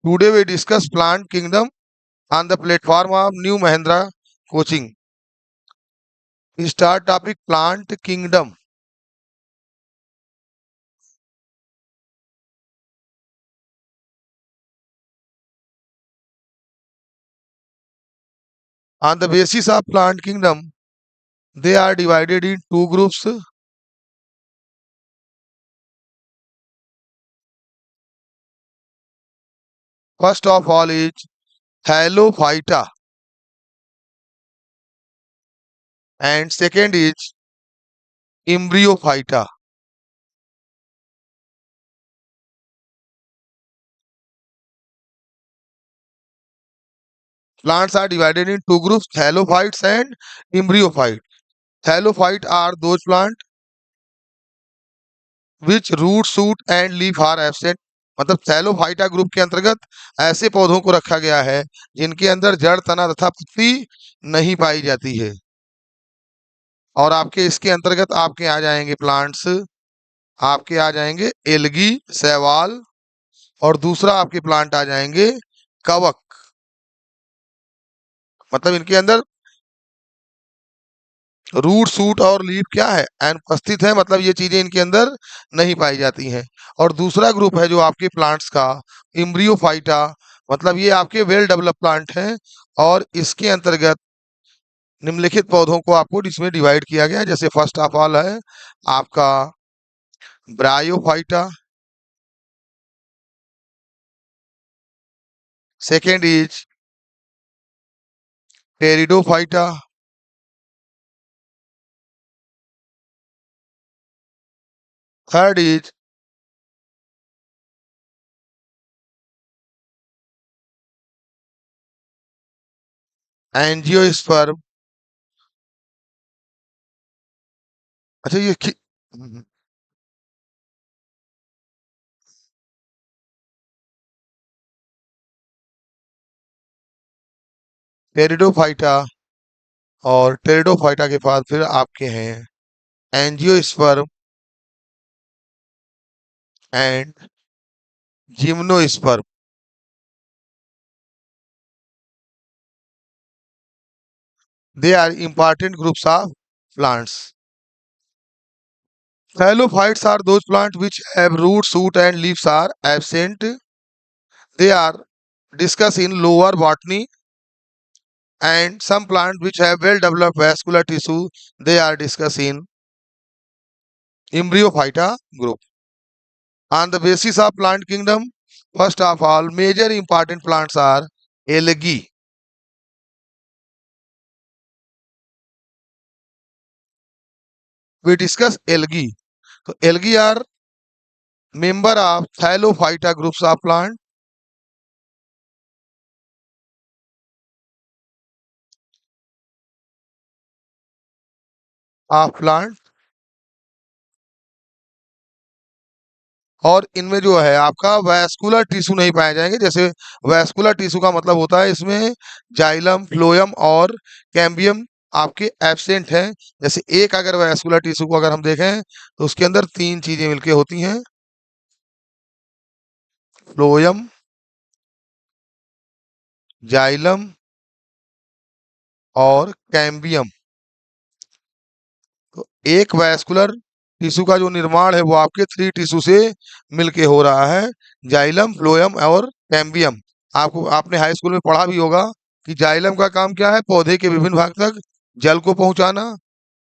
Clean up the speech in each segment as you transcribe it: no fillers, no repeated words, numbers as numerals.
Today we discuss plant kingdom on the platform of New Mahindra Coaching. We start topic plant kingdom. On the basis of plant kingdom, they are divided in two groups. First of all is Halophyta and second is Embryophyta. Plants are divided in two groups, halophytes and embryophytes. Halophytes are those plants which root, shoot and leaf are absent. मतलब Thallophyta group के अंतर्गत ऐसे पौधों को रखा गया है जिनके अंदर जड़, तना तथा पत्ती नहीं पाई जाती है। और आपके इसके अंतर्गत आपके आ जाएंगे प्लांट्स, आपके आ जाएंगे एल्गी, शैवाल, और दूसरा आपके प्लांट आ जाएंगे कवक। मतलब इनके अंदर रूट, सूट और लीफ क्या है, अनुपस्थित है, मतलब ये चीजें इनके अंदर नहीं पाई जाती हैं। और दूसरा ग्रुप है जो आपके प्लांट्स का इम्ब्रियोफाइटा, मतलब ये आपके वेल डेवलप प्लांट हैं और इसके अंतर्गत निम्नलिखित पौधों को आपको इसमें डिवाइड किया गया है। जैसे फर्स्ट ऑफ ऑल है आपका bryophyta, second is pteridophyta, third is angiosperm. अच्छा ये टेरिडोफाइटा और टेरिडोफाइटा के बाद फिर आपके हैं angiosperm and gymnosperm. They are important groups of plants. Thallophytes are those plants which have roots, shoot and leaves are absent. They are discussed in lower botany, and some plants which have well developed vascular tissue, they are discussed in Embryophyta group. On the basis of plant kingdom, first of all, major important plants are algae. We discuss algae. So algae are member of Thallophyta groups of plant. और इनमें जो है आपका vascular tissue नहीं पाए जाएंगे। जैसे vascular tissue का मतलब होता है इसमें जाइलम, फ्लोएम और कैम्बियम आपके एब्सेंट हैं। जैसे एक अगर वैस्कुलर टिश्यू को अगर हम देखें तो उसके अंदर तीन चीजें मिलके होती हैं, फ्लोएम, जाइलम और कैम्बियम। तो एक वैस्कुलर टिश्यू का जो निर्माण है वो आपके थ्री टिश्यू से मिलके हो रहा है, जाइलम, फ्लोएम और कैम्बियम। आपको आपने हाई स्कूल में पढ़ा भी होगा कि जाइलम का काम क्या है, पौधे के विभिन्न भाग तक जल को पहुंचाना।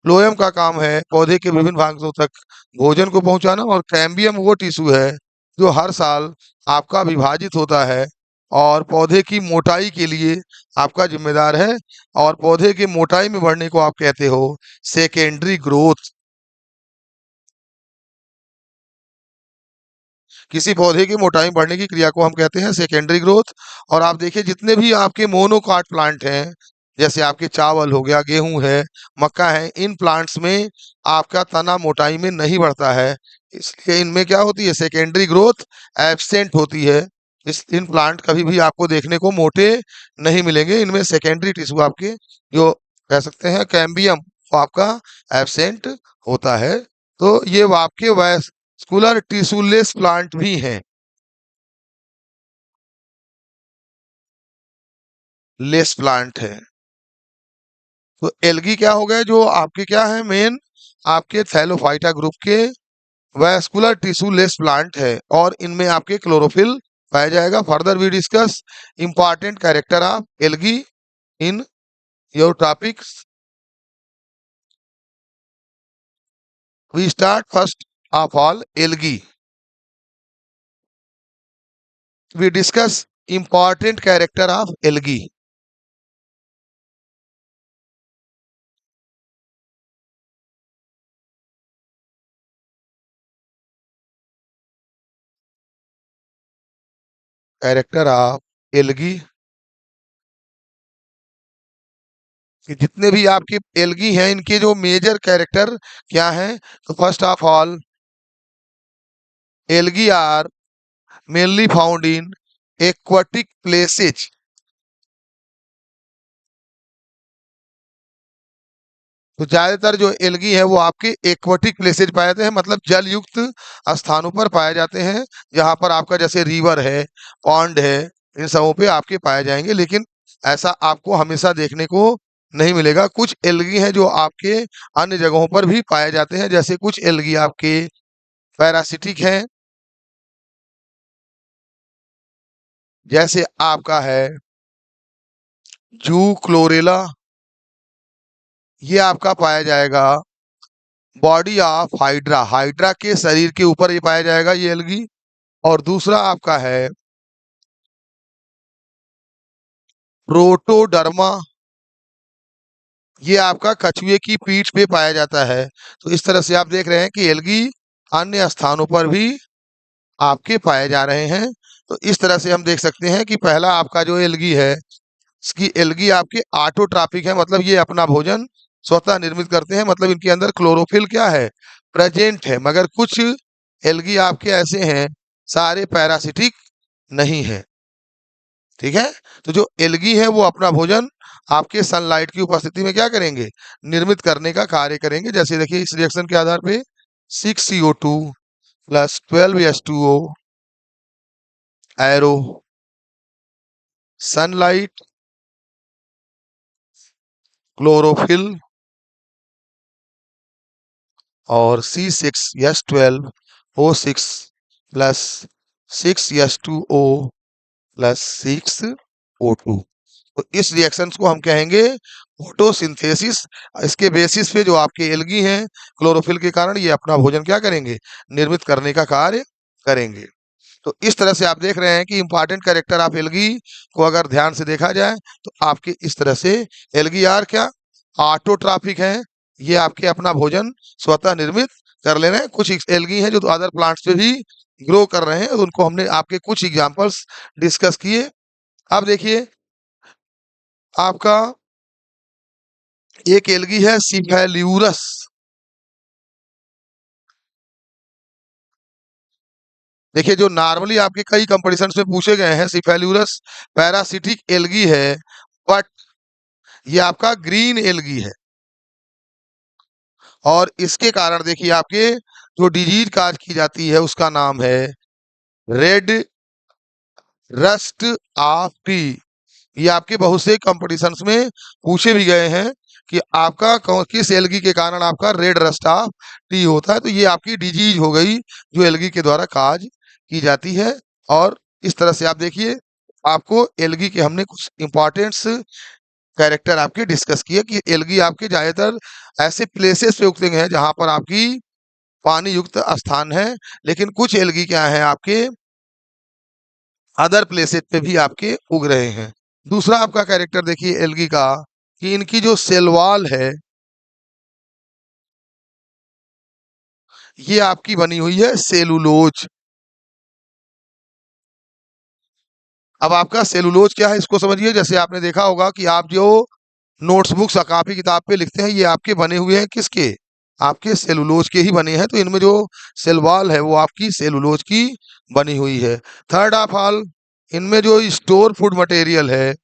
फ्लोएम का काम है पौधे के विभिन्न भागों तक भोजन को पहुंचाना। और कैम्बियम वो टिश्यू है जो हर साल आपका विभाजित होता है और पौधे की मोटाई के लिए आपका जिम्मेदार है। और पौधे की मोटाई में बढ़ने को आप कहते हो सेकेंडरी ग्रोथ। किसी पौधे की मोटाई बढ़ने की क्रिया को हम कहते हैं सेकेंडरी ग्रोथ। और आप देखिए जितने भी आपके मोनोकाट प्लांट हैं, जैसे आपके चावल हो गया, गेहूं है, मक्का है, इन प्लांट्स में आपका तना मोटाई में नहीं बढ़ता है, इसलिए इनमें क्या होती है, सेकेंडरी ग्रोथ एब्सेंट होती है। इन प्लांट कभी भी आपको देखने को मोटे नहीं मिलेंगे। इनमें सेकेंडरी टिश्यू आपके जो कह सकते हैं कैम्बियम वो आपका एब्सेंट होता है। तो ये वो आपके वैस्कुलर टिश्यूलेस प्लांट भी हैं। लेस प्लांट है। तो एल्गी क्या हो गए, जो आपके क्या है मेन, आपके थैलोफाइटा ग्रुप के वैस्कुलर टिश्यू लेस प्लांट है, और इनमें आपके क्लोरोफिल पाया जाएगा। Further we discuss important character of algae in your topics. We start first of all algae. We discuss important character of algae. Character of algae, कि जितने भी आपके एल्गी हैं इनके जो मेजर कैरेक्टर क्या हैं। तो first of all algae are mainly found in aquatic places. तो ज्यादातर जो एल्गी है वो आपके एक्वाटिक प्लेसेज पाए जाते हैं, मतलब जल युक्त स्थानों पर पाए जाते हैं, जहां पर आपका जैसे रिवर है, पॉन्ड है, इन सबों पे आपके पाए जाएंगे। लेकिन ऐसा आपको हमेशा देखने को नहीं मिलेगा। कुछ एल्गी हैं जो आपके अन्य जगहों पर भी पाए जाते हैं, जैसे कुछ एल्गी आपके पैरासिटिक हैं, जैसे आपका है जू क्लोरेला, ये आपका पाया जाएगा बॉडी ऑफ हाइड्रा, हाइड्रा के शरीर के ऊपर ये पाया जाएगा ये एल्गी। और दूसरा आपका है प्रोटोडर्मा, ये आपका कछुए की पीठ पे पाया जाता है। तो इस तरह से आप देख रहे हैं कि एल्गी अन्य स्थानों पर भी आपके पाए जा रहे हैं। तो इस तरह से हम देख सकते हैं कि पहला आपका जो एल्गी है, इसकी एल्गी आपके ऑटोट्रॉपिक है, मतलब ये अपना भोजन स्वतः निर्मित करते हैं, मतलब इनके अंदर क्लोरोफिल क्या है, प्रेजेंट है। मगर कुछ एल्गी आपके ऐसे हैं, सारे पैरासिटिक नहीं है। ठीक है। तो जो एल्गी है वो अपना भोजन आपके सनलाइट की उपस्थिति में क्या करेंगे, निर्मित करने का कार्य करेंगे। जैसे देखिए इस रिएक्शन के आधार पे 6CO2 plus 12H2O arrow, sunlight, chlorophyll और C6H12O6 plus 6H2O plus 6O2। तो इस रिएक्शंस को हम कहेंगे फोटोसिंथेसिस। इसके बेसिस पे जो आपके एल्गी हैं, क्लोरोफिल के कारण ये अपना भोजन क्या करेंगे, निर्मित करने का कार्य करेंगे। तो इस तरह से आप देख रहे हैं कि इंपॉर्टेंट कैरेक्टर ऑफ एल्गी को अगर ध्यान से देखा जाए तो आपके इस तरह से एल्गी आर क्या, ऑटोट्रॉपिक है, ये आपके अपना भोजन स्वतः निर्मित कर ले रहे हैं। कुछ एल्गी हैं जो अदर प्लांट्स पे भी ग्रो कर रहे हैं, तो उनको हमने आपके कुछ एग्जांपल्स डिस्कस किए। अब देखिए आपका एक एल्गी है सिफेल्यूरस। देखिए जो नॉर्मली आपके कई कंपटीशंस में पूछे गए हैं, सिफेल्यूरस पैरासिटिक एल्गी है, बट ये आपका ग्रीन एल्गी है। और इसके कारण देखिए आपके जो डिजीज काज की जाती है उसका नाम है रेड रस्ट ऑफ टी। ये आपके बहुत से कंपटीशंस में पूछे भी गए हैं कि आपका किस एल्गी के कारण आपका रेड रस्ट ऑफ टी होता है। तो ये आपकी डिजीज हो गई जो एल्गी के द्वारा काज की जाती है। और इस तरह से आप देखिए आपको एल्गी के हमने कुछ इंपॉर्टेंट्स कैरेक्टर आपके डिस्कस किए कि एल्गी आपके ज्यादातर ऐसे प्लेसेस पे उगते हैं जहां पर आपकी पानी युक्त स्थान है, लेकिन कुछ एल्गी क्या है आपके अदर प्लेसेस पे भी आपके उग रहे हैं। दूसरा आपका कैरेक्टर देखिए एल्गी का, कि इनकी जो सेल वॉल है ये आपकी बनी हुई है सेलुलोज। अब आपका सेलुलोज क्या है इसको समझिए। जैसे आपने देखा होगा कि आप जो नोट्स बुक्स कॉपी किताब पे लिखते हैं ये आपके बने हुए हैं किसके, आपके सेलुलोज के ही बने हैं। तो इनमें जो सेल वॉल है वो आपकी सेलुलोज की बनी हुई है। थर्ड ऑफ ऑल इनमें जो स्टोर फूड मटेरियल है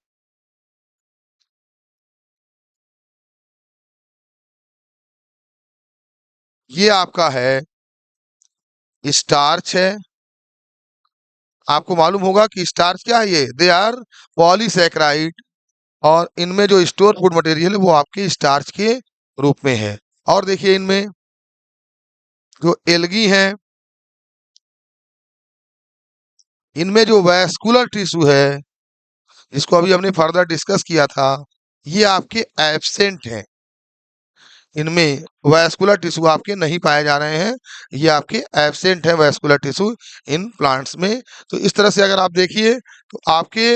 ये आपका है स्टार्च है। आपको मालूम होगा कि स्टार्च क्या है, ये दे आर पॉलीसैकेराइड। और इनमें जो स्टोर फूड मटेरियल है वो आपके स्टार्च के रूप में है। और देखिए इनमें जो एल्गी हैं, इनमें जो वैस्कुलर टिश्यू है जिसको अभी हमने फर्दर डिस्कस किया था, ये आपके एब्सेंट हैं। इनमें वैस्कुलर टिश्यू आपके नहीं पाए जा रहे हैं, ये आपके एब्सेंट है वैस्कुलर टिश्यू इन प्लांट्स में। तो इस तरह से अगर आप देखिए तो आपके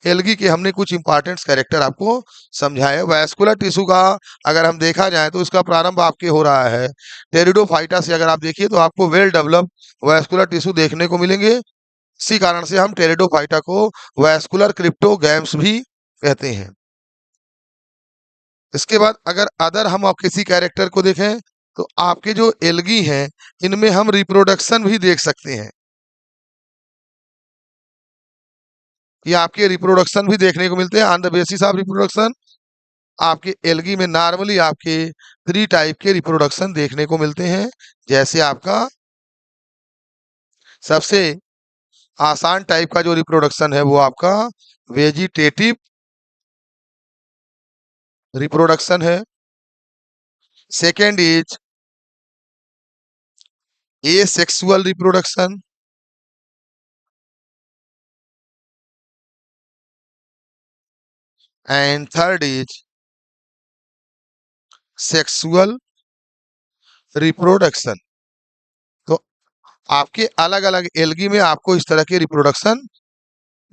एल्गी के हमने कुछ इंपॉर्टेंट कैरेक्टर आपको समझाए। वैस्कुलर टिश्यू का अगर हम देखा जाए तो इसका प्रारंभ आपके हो रहा है टेरिडोफाइटा से। अगर आप देखिए तो आपको वेल डेवलप वैस्कुलर टिश्यू देखने को मिलेंगे। इसी कारण से हम टेरिडोफाइटा को वैस्कुलर क्रिप्टोगैम्स भी कहते हैं। इसके बाद अगर अदर हम आप किसी कैरेक्टर को देखें तो आपके जो एल्गी हैं इनमें हम रिप्रोडक्शन भी देख सकते हैं। ये आपके रिप्रोडक्शन भी देखने को मिलते हैं on the basis of reproduction. आपके एल्गी में नॉर्मली आपके 3 टाइप के रिप्रोडक्शन देखने को मिलते हैं। जैसे आपका सबसे आसान टाइप का जो रिप्रोडक्शन है वो आपका वेजिटेटिव रिप्रोडक्शन है। Second is asexual reproduction. And third is sexual reproduction. तो आपके अलग अलग एल्गी में आपको इस तरह के रिप्रोडक्शन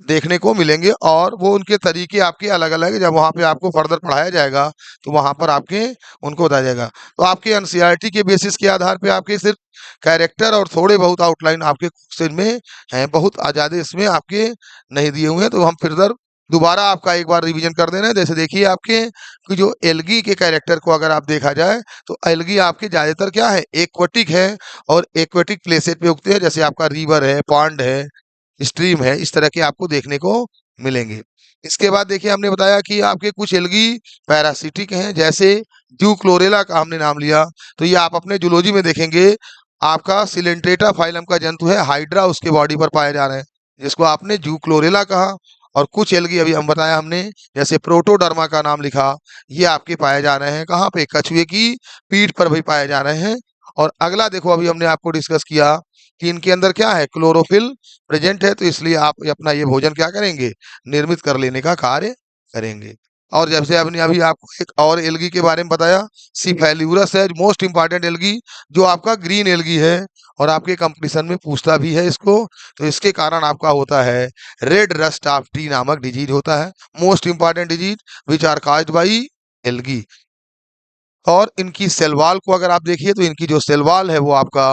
देखने को मिलेंगे और वो उनके तरीके आपके अलग अलग है। जब वहाँ पे आपको फर्दर पढ़ाया जाएगा तो वहाँ पर आपके उनको बताया जाएगा। तो आपके एनसीईआरटी के बेसिस के आधार पे आपके सिर्फ कैरेक्टर और थोड़े बहुत आउटलाइन आपके क्वेश्चन में हैं, बहुत ज़्यादा इसमें आपके नहीं दिए हुए हैं। तो हम फिर दोबारा आपका एक बार रिवीजन कर देना है। जैसे देखिए आपके कि जो एल्गी के कैरेक्टर को अगर आप देखा जाए तो एल्गी आपके ज़्यादातर क्या है एक्वेटिक है और एक्वेटिक प्लेसेस पे उगते हैं। जैसे आपका रिवर है, पॉन्ड है, स्ट्रीम है, इस तरह के आपको देखने को मिलेंगे। इसके बाद देखिए हमने बताया कि आपके कुछ एल्गी पैरासिटिक हैं। जैसे जू क्लोरेला का हमने नाम लिया तो ये आप अपने जूलॉजी में देखेंगे आपका सिलेंट्रेटा फाइलम का जंतु है, हाइड्रा उसके बॉडी पर पाए जा रहे हैं जिसको आपने जू क्लोरेला कहा। और कुछ एल्गी अभी हम बताया हमने जैसे प्रोटोडर्मा का नाम लिखा, ये आपके पाए जा रहे हैं कहाँ पे कछुए की पीठ पर भी पाए जा रहे हैं। और अगला देखो अभी हमने आपको डिस्कस किया कि इनके अंदर क्या है क्लोरोफिल प्रेजेंट है, तो इसलिए आप अपना ये भोजन क्या करेंगे निर्मित कर लेने का कार्य करेंगे। और जब से आपने अभी आपको एक और एल्गी के बारे में बताया सिफेल्यूरस है मोस्ट इंपॉर्टेंट एल्गी जो आपका ग्रीन एल्गी है और आपके कंपटीशन में पूछता भी है इसको। तो इसके कारण आपका होता है रेड रस्ट ऑफ टी नामक डिजीज होता है, most important disease which are caused by algae. और इनकी सेल वॉल को अगर आप देखिए तो इनकी जो सेल वॉल है वो आपका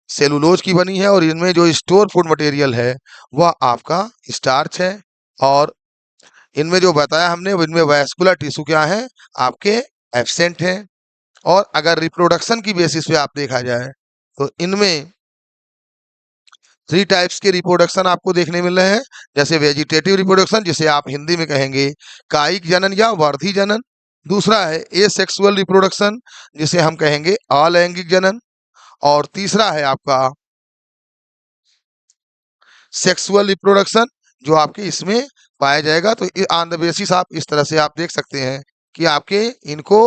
सेलुलोज की बनी है और इनमें जो स्टोर फूड मटेरियल है वह आपका स्टार्च है। और इनमें जो बताया हमने इनमें वैस्कुलर टिश्यू क्या है आपके एब्सेंट हैं। और अगर रिप्रोडक्शन की बेसिस पे आप देखा जाए तो इनमें 3 टाइप्स के रिप्रोडक्शन आपको देखने मिल रहे हैं। जैसे वेजिटेटिव रिप्रोडक्शन जिसे आप हिंदी में कहेंगे कायिक जनन या वर्धी जनन। दूसरा है एसेक्सुअल रिप्रोडक्शन जिसे हम कहेंगे अलैंगिक जनन। और तीसरा है आपका सेक्सुअल रिप्रोडक्शन जो आपके इसमें पाया जाएगा। तो ऑन द बेसिस आप इस तरह से आप देख सकते हैं कि आपके इनको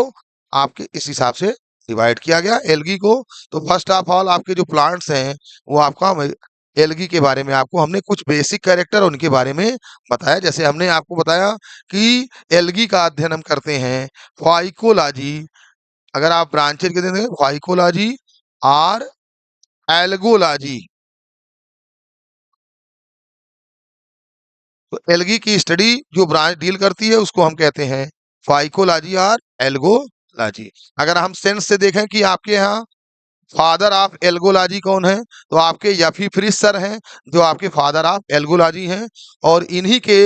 आपके इस हिसाब से डिवाइड किया गया एल्गी को। तो फर्स्ट ऑफ ऑल आपके जो प्लांट्स हैं वो आपका एल्गी के बारे में आपको हमने कुछ बेसिक कैरेक्टर उनके बारे में बताया। जैसे हमने आपको बताया कि एल्गी का अध्ययन हम करते हैं फाइकोलॉजी। अगर आप ब्रांचेज के देखें फाइकोलॉजी और एल्गोलॉजी। तो एल्गी की स्टडी जो ब्रांच डील करती है उसको हम कहते हैं फाइकोलॉजी और एल्गोलॉजी। अगर हम सेंस से देखें कि आपके यहाँ फादर ऑफ एल्गोलॉजी कौन है तो आपके यफी फ्रिस सर हैं जो आपके फादर ऑफ एल्गोलॉजी हैं। और इन्हीं के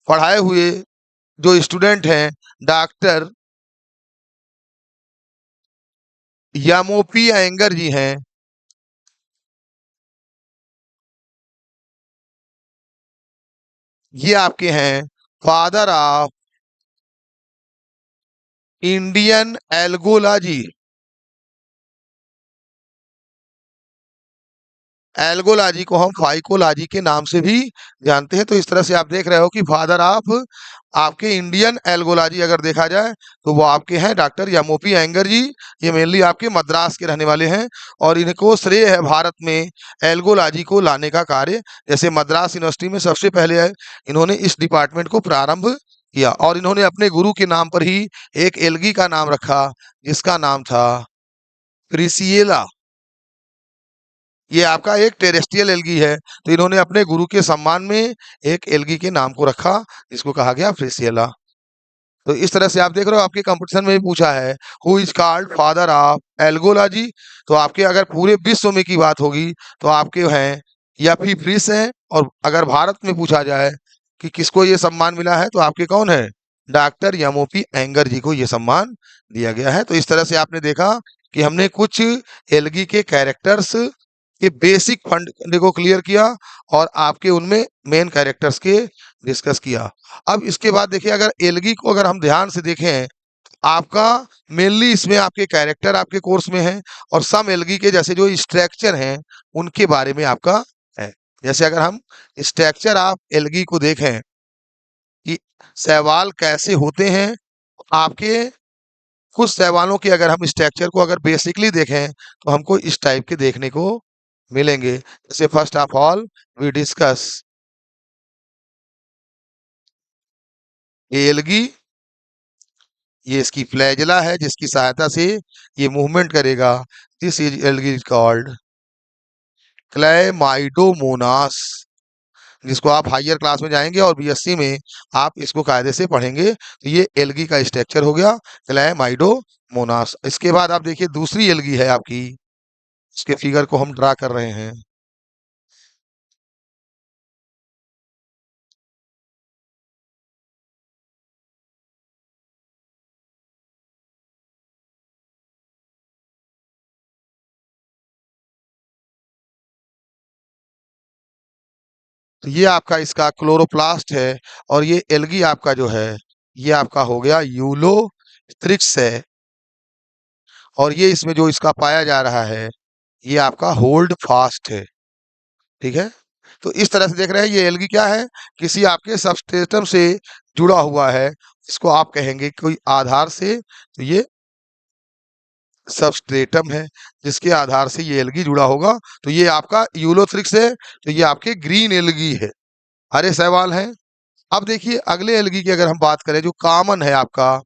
पढ़ाए हुए जो स्टूडेंट हैं डॉक्टर यामोपी एंगर जी हैं, ये आपके हैं father of Indian algology. Algology को हम फाइकोलॉजी के नाम से भी जानते हैं। तो इस तरह से आप देख रहे हो कि फादर ऑफ आपके इंडियन एल्गोलॉजी अगर देखा जाए तो वो आपके हैं डॉक्टर यमोपी एंगर जी। ये मेनली आपके मद्रास के रहने वाले हैं और इनको श्रेय है भारत में एल्गोलॉजी को लाने का कार्य। जैसे मद्रास यूनिवर्सिटी में सबसे पहले इन्होंने इस डिपार्टमेंट को प्रारंभ किया और इन्होंने अपने गुरु के नाम पर ही एक एल्गी का नाम रखा जिसका नाम था प्रिसिएला। ये आपका एक टेरेस्ट्रियल एल्गी है। तो इन्होंने अपने गुरु के सम्मान में एक एल्गी के नाम को रखा जिसको कहा गया फ्रिसिएला। तो इस तरह से आप देख रहे हो आपके कंपटीशन में भी पूछा है who is called father of algology. तो आपके अगर पूरे विश्व में की बात होगी तो आपके हैं यफी फ्रिस हैं। और अगर भारत में पूछा जाए कि किसको ये सम्मान मिला है तो आपके कौन है डॉक्टर यमोपी एंगर जी को ये सम्मान दिया गया है। तो इस तरह से आपने देखा कि हमने कुछ एल्गी के कैरेक्टर्स के बेसिक फंड को क्लियर किया और आपके उनमें मेन कैरेक्टर्स के डिस्कस किया। अब इसके बाद देखिए अगर एल्गी को अगर हम ध्यान से देखें आपका मेनली इसमें आपके कैरेक्टर आपके कोर्स में है और सम एल्गी के जैसे जो स्ट्रक्चर हैं उनके बारे में आपका है। जैसे अगर हम स्ट्रक्चर ऑफ एल्गी को देखें कि शैवाल कैसे होते हैं आपके कुछ शैवालों के अगर हम स्ट्रक्चर को अगर बेसिकली देखें तो हमको इस टाइप के देखने को मिलेंगे। जैसे first of all we discuss algae. ये इसकी फ्लैजिला है जिसकी सहायता से ये मूवमेंट करेगा। This is algae called Chlamydomonas जिसको आप हायर क्लास में जाएंगे और बीएससी में आप इसको कायदे से पढ़ेंगे। तो ये एल्गी का स्ट्रक्चर हो गया क्लैमाइडोमोनास। इसके बाद आप देखिए दूसरी एल्गी है आपकी इसके फिगर को हम ड्रा कर रहे हैं। तो ये आपका इसका क्लोरोप्लास्ट है और ये एल्गी आपका जो है ये आपका हो गया यूलोथ्रिक्स है और ये इसमें जो इसका पाया जा रहा है ये आपका होल्ड फास्ट है। ठीक है। तो इस तरह से देख रहे हैं ये एल्गी क्या है किसी आपके सबस्ट्रेटम से जुड़ा हुआ है इसको आप कहेंगे कोई आधार से। तो ये सबस्ट्रेटम है जिसके आधार से ये एल्गी जुड़ा होगा। तो ये आपका यूलोथ्रिक्स है। तो ये आपके ग्रीन एल्गी है हरे शैवाल हैं। अब देखिए अगले एल्गी की अगर हम बात करें जो कॉमन है आपका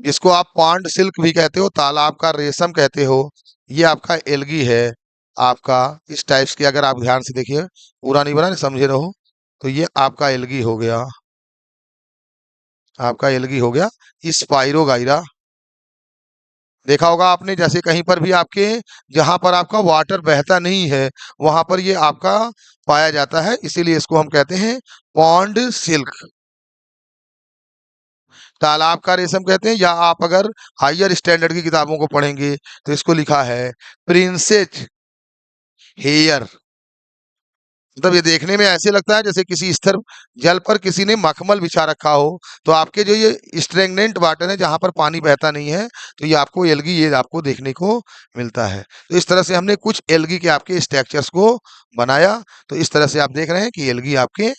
जिसको आप पांड सिल्क भी कहते हो तालाब का रेशम कहते हो ये आपका एल्गी है आपका इस टाइप्स की अगर आप ध्यान से देखिए पूरा नहीं बना समझे रहो। तो ये आपका एल्गी हो गया आपका एल्गी हो गया स्पाइरोगाइरा। देखा होगा आपने जैसे कहीं पर भी आपके जहां पर आपका वाटर बहता नहीं है वहां पर ये आपका पाया जाता है इसीलिए इसको हम कहते हैं पॉन्ड सिल्क तालाब का रेशम कहते हैं। या आप अगर हायर स्टैंडर्ड की किताबों को पढ़ेंगे तो इसको लिखा है प्रिंसेस हेयर। मतलब ये देखने में ऐसे लगता है जैसे किसी स्थिर जल पर किसी ने मखमल बिछा रखा हो। तो आपके जो ये स्टेगनेंट वाटर है जहां पर पानी बहता नहीं है तो ये आपको एल्गी ये आपको देखने को मिलता है। तो इस तरह से हमने कुछ एल्गी के आपके स्ट्रक्चर्स को बनाया। तो इस तरह से आप देख रहे हैं कि एल्गी आपके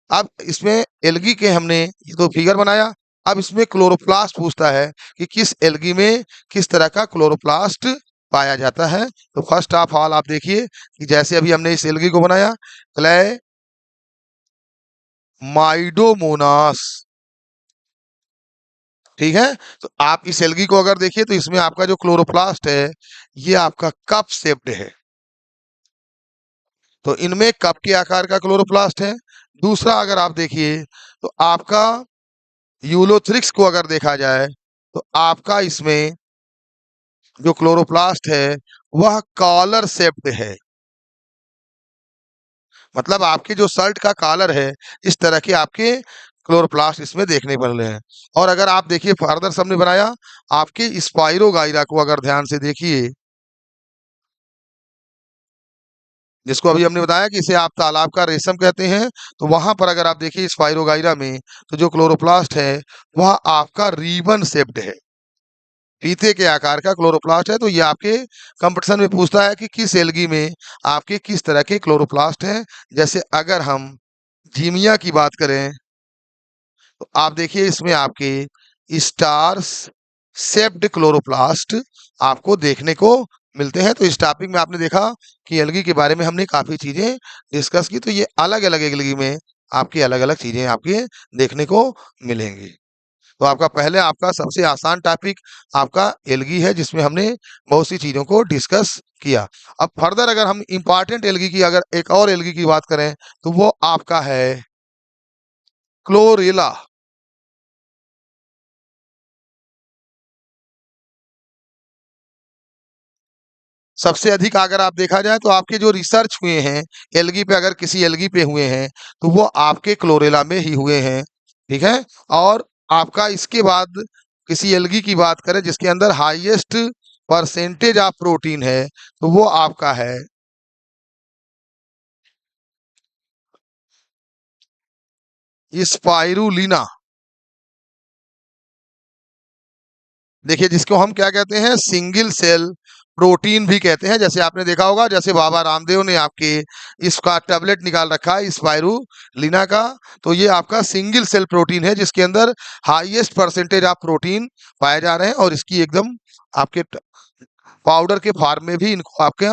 अब इसमें एल्गी के हमने ये तो फिगर बनाया। अब इसमें क्लोरोप्लास्ट पूछता है कि किस एल्गी में किस तरह का क्लोरोप्लास्ट पाया जाता है। तो फर्स्ट ऑफ ऑल आप देखिए कि जैसे अभी हमने इस एल्गी को बनाया क्लैमाइडोमोनास। ठीक है। तो आप इस एल्गी को अगर देखिए तो इसमें आपका जो क्लोरोप्लास्ट है ये आपका कप शेप्ड है। तो इनमें कप के आकार का क्लोरोप्लास्ट है। दूसरा अगर आप देखिए तो आपका यूलोथ्रिक्स को अगर देखा जाए तो आपका इसमें जो क्लोरोप्लास्ट है वह कॉलर शेप्ड है। मतलब आपके जो शर्ट का कॉलर है इस तरह के आपके क्लोरोप्लास्ट इसमें देखने पड़ रहे हैं। और अगर आप देखिए फर्दर हमने बनाया आपके स्पाइरोगाइरा को अगर ध्यान से देखिए जिसको अभी हमने बताया कि इसे आप तालाब का रेशम कहते हैं। तो वहां पर अगर आप देखिए स्पाइरोगाइरा में, तो जो क्लोरोप्लास्ट है वह आपका रिबन शेप्ड है, फीते के आकार का क्लोरोप्लास्ट है। तो ये आपके कंपटीशन में पूछता है कि किस एल्गी में आपके किस तरह के क्लोरोप्लास्ट हैं। जैसे अगर हम जीमिया की बात करें, तो आप देखिए इसमें आपके स्टार्स शेप्ड क्लोरोप्लास्ट आपको देखने को मिलते हैं। तो इस टॉपिक में आपने देखा कि एल्गी के बारे में हमने काफी चीजें डिस्कस की। तो ये अलग अलग एल्गी में आपकी अलग अलग चीजें आपके देखने को मिलेंगी। तो आपका पहले आपका सबसे आसान टॉपिक आपका एल्गी है, जिसमें हमने बहुत सी चीजों को डिस्कस किया। अब फर्दर अगर हम इंपॉर्टेंट एल्गी की, अगर एक और एल्गी की बात करें, तो वो आपका है क्लोरेला। सबसे अधिक अगर आप देखा जाए तो आपके जो रिसर्च हुए हैं एल्गी पे, अगर किसी एल्गी पे हुए हैं तो वो आपके क्लोरेला में ही हुए हैं। ठीक है। और आपका इसके बाद किसी एल्गी की बात करें जिसके अंदर हाईएस्ट परसेंटेज ऑफ प्रोटीन है, तो वो आपका है स्पाइरुलिना। देखिए जिसको हम क्या कहते हैं, सिंगल सेल प्रोटीन भी कहते हैं। जैसे आपने देखा होगा, जैसे बाबा रामदेव ने आपके इसका टैबलेट निकाल रखा है स्पाइरुलिना का, तो ये आपका सिंगल सेल प्रोटीन है जिसके अंदर हाईएस्ट परसेंटेज ऑफ प्रोटीन पाए जा रहे हैं। और इसकी एकदम आपके पाउडर के फॉर्म में भी इनको आपके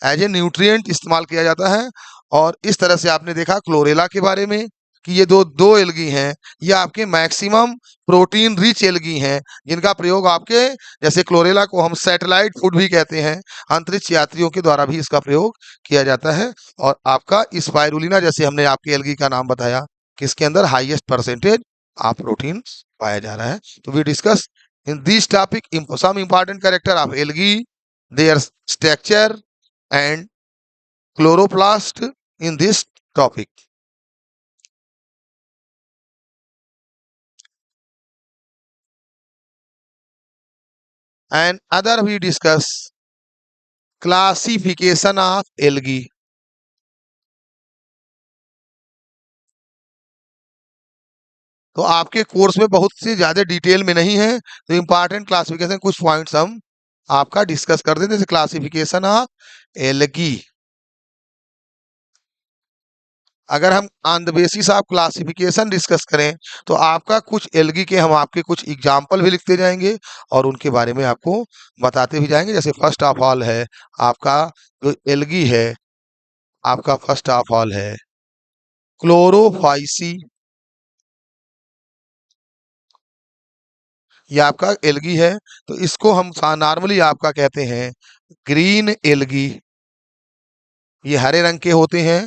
एज ए न्यूट्रिएंट इस्तेमाल किया जाता है। और इस तरह से आपने देखा क्लोरेला के बारे में कि ये दो दो एल्गी हैं, ये आपके मैक्सिमम प्रोटीन रिच एल्गी हैं, जिनका प्रयोग आपके, जैसे क्लोरेला को हम सैटेलाइट फूड भी कहते हैं, अंतरिक्ष यात्रियों के द्वारा भी इसका प्रयोग किया जाता है। और आपका स्पाइरुलिना, जैसे हमने आपकी एल्गी का नाम बताया, कि इसके अंदर हाईएस्ट परसेंटेज ऑफ प्रोटीन पाया जा रहा है। तो we discuss in this topic some important character of algae, their structure and chloroplast in this topic. And other we discuss classification of algae. तो आपके कोर्स में बहुत सी ज्यादा डिटेल में नहीं है, तो इंपॉर्टेंट क्लासिफिकेशन कुछ पॉइंट्स हम आपका डिस्कस कर देते हैं। क्लासिफिकेशन ऑफ एल्गी, अगर हम on the basis of classification discuss करें, तो आपका कुछ एल्गी के हम आपके कुछ एग्जाम्पल भी लिखते जाएंगे और उनके बारे में आपको बताते भी जाएंगे। जैसे फर्स्ट ऑफ ऑल है आपका जो एल्गी है, आपका फर्स्ट ऑफ ऑल है क्लोरोफाइसी। ये आपका एल्गी है, तो इसको हम नॉर्मली आपका कहते हैं ग्रीन एल्गी। ये हरे रंग के होते हैं।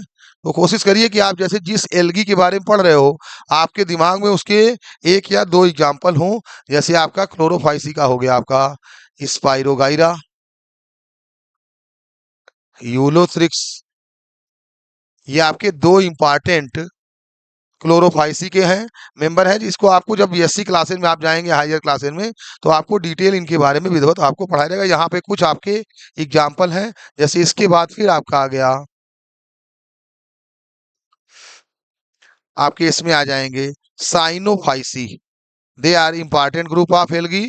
तो कोशिश करिए कि आप जैसे जिस एल्गी के बारे में पढ़ रहे हो, आपके दिमाग में उसके एक या दो एग्जाम्पल हों। जैसे आपका क्लोरोफाइसी का हो गया आपका स्पाइरोगाइरा, यूलोथ्रिक्स। ये आपके दो इंपॉर्टेंट क्लोरोफाइसी के हैं, मेंबर हैं, जिसको आपको जब बीएससी क्लासेस में आप जाएंगे, हायर क्लासेस में, तो आपको डिटेल इनके बारे में विधिवत आपको पढ़ाया जाएगा। यहाँ पे कुछ आपके एग्जाम्पल हैं। जैसे इसके बाद फिर आपका आ गया, आपके इसमें आ जाएंगे cyanophyceae. They are important group of algae,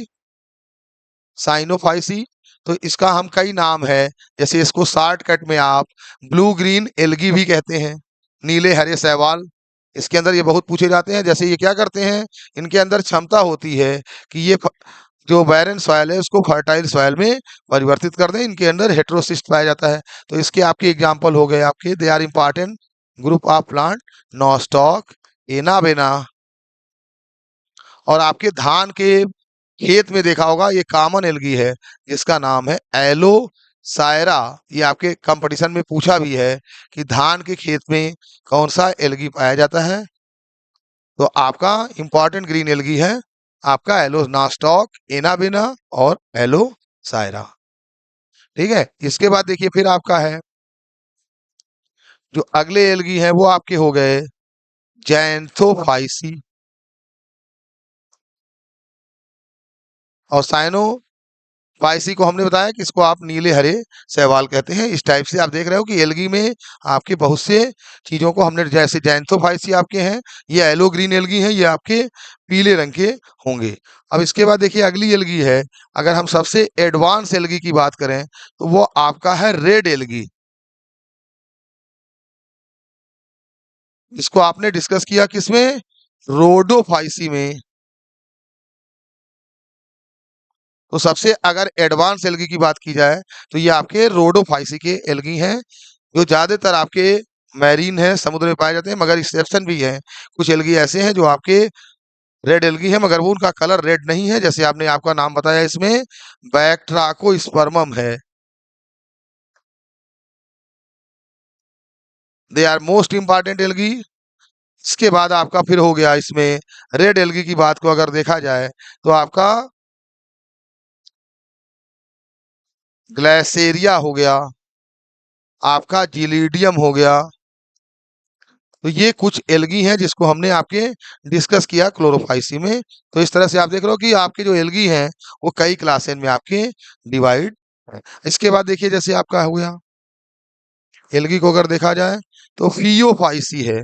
cyanophyceae. तो इसका हम कई नाम है, जैसे इसको शॉर्टकट में आप ब्लू ग्रीन एल्गी भी कहते हैं, नीले हरे शैवाल। इसके अंदर ये बहुत पूछे जाते हैं। जैसे ये क्या करते हैं, इनके अंदर क्षमता होती है कि ये जो बैरन सॉइल है उसको फर्टाइल सॉइल में परिवर्तित कर दें। इनके अंदर हेट्रोसिस्ट पाया जाता है। तो इसके आपके एग्जाम्पल हो गए आपके, they are important group of plant, nostoc, anabaena. और आपके धान के खेत में देखा होगा, ये कॉमन एल्गी है जिसका नाम है एलोसायरा। ये आपके कंपटीशन में पूछा भी है कि धान के खेत में कौन सा एल्गी पाया जाता है। तो आपका इंपॉर्टेंट ग्रीन एल्गी है आपका एलोनास्टॉक, एनाबेना और एलोसायरा। ठीक है। इसके बाद देखिए फिर आपका है जो अगले एल्गी हैं वो आपके हो गए जैंथोफाइसी और साइनो फाइसी को हमने बताया कि इसको आप नीले हरे शैवाल कहते हैं। इस टाइप से आप देख रहे हो कि एल्गी में आपके बहुत से चीजों को हमने, जैसे जैंथोफाइसी आपके हैं, ये येलो ग्रीन एल्गी हैं, ये आपके पीले रंग के होंगे। अब इसके बाद देखिए अगली एल्गी है, अगर हम सबसे एडवांस एल्गी की बात करें तो वो आपका है रेड एल्गी। इसको आपने डिस्कस किया किसमें? रोडोफाइसी में। तो सबसे अगर एडवांस एल्गी की बात की जाए तो ये आपके रोडोफाइसी के एल्गी हैं, जो ज्यादातर आपके मैरीन है, समुद्र में पाए जाते हैं, मगर एक्सेप्शन भी है। कुछ एल्गी ऐसे हैं जो आपके रेड एल्गी है, मगर वो उनका कलर रेड नहीं है। जैसे आपने आपका नाम बताया, इसमें बैक्ट्राकोस्पर्मम है। They are most important algae. इसके बाद आपका फिर हो गया इसमें रेड एल्गी की बात को अगर देखा जाए तो आपका ग्लेसेरिया हो गया, आपका जिलीडियम हो गया। तो ये कुछ एल्गी हैं जिसको हमने आपके डिस्कस किया क्लोरोफाइसी में। तो इस तरह से आप देख रहे हो कि आपके जो एल्गी हैं वो कई क्लासेस में आपके डिवाइड है। इसके बाद देखिए जैसे आपका हो गया एल्गी को अगर देखा जाए तो फियोफाइसी है।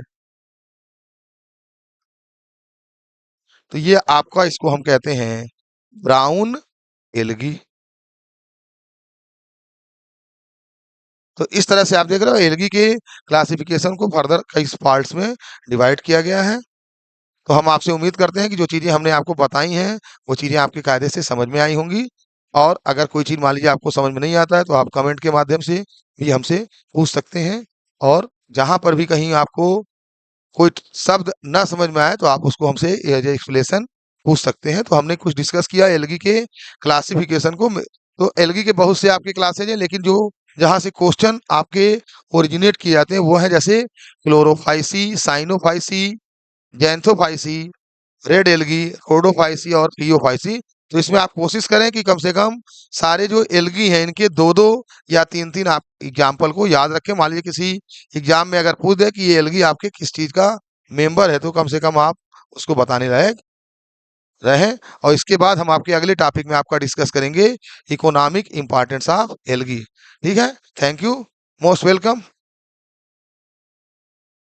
तो ये आपका, इसको हम कहते हैं ब्राउन एल्गी। तो इस तरह से आप देख रहे हो एल्गी के क्लासिफिकेशन को फर्दर कई पार्ट्स में डिवाइड किया गया है। तो हम आपसे उम्मीद करते हैं कि जो चीजें हमने आपको बताई हैं वो चीजें आपके कायदे से समझ में आई होंगी। और अगर कोई चीज मान लीजिए आपको समझ में नहीं आता है तो आप कमेंट के माध्यम से भी हमसे पूछ सकते हैं। और जहां पर भी कहीं आपको कोई शब्द ना समझ में आए तो आप उसको हमसे एज एक्सप्लेनेशन पूछ सकते हैं। तो हमने कुछ डिस्कस किया एल्गी के क्लासिफिकेशन को। तो एल्गी के बहुत से आपके क्लासेज हैं, लेकिन जो जहां से क्वेश्चन आपके ओरिजिनेट किए जाते हैं वो है जैसे Chlorophyceae, Cyanophyceae, जैंथोफाइसी, red algae, Rhodophyceae और फियोफाइसी। तो इसमें आप कोशिश करें कि कम से कम सारे जो एल्गी हैं इनके दो दो या तीन तीन आप एग्जाम्पल को याद रखें। मान लीजिए किसी एग्जाम में अगर पूछ दे कि ये एल्गी आपके किस चीज का मेंबर है, तो कम से कम आप उसको बताने लायक रहें। और इसके बाद हम आपके अगले टॉपिक में आपका डिस्कस करेंगे इकोनॉमिक इंपॉर्टेंस ऑफ एल्गी। ठीक है, थैंक यू, मोस्ट वेलकम।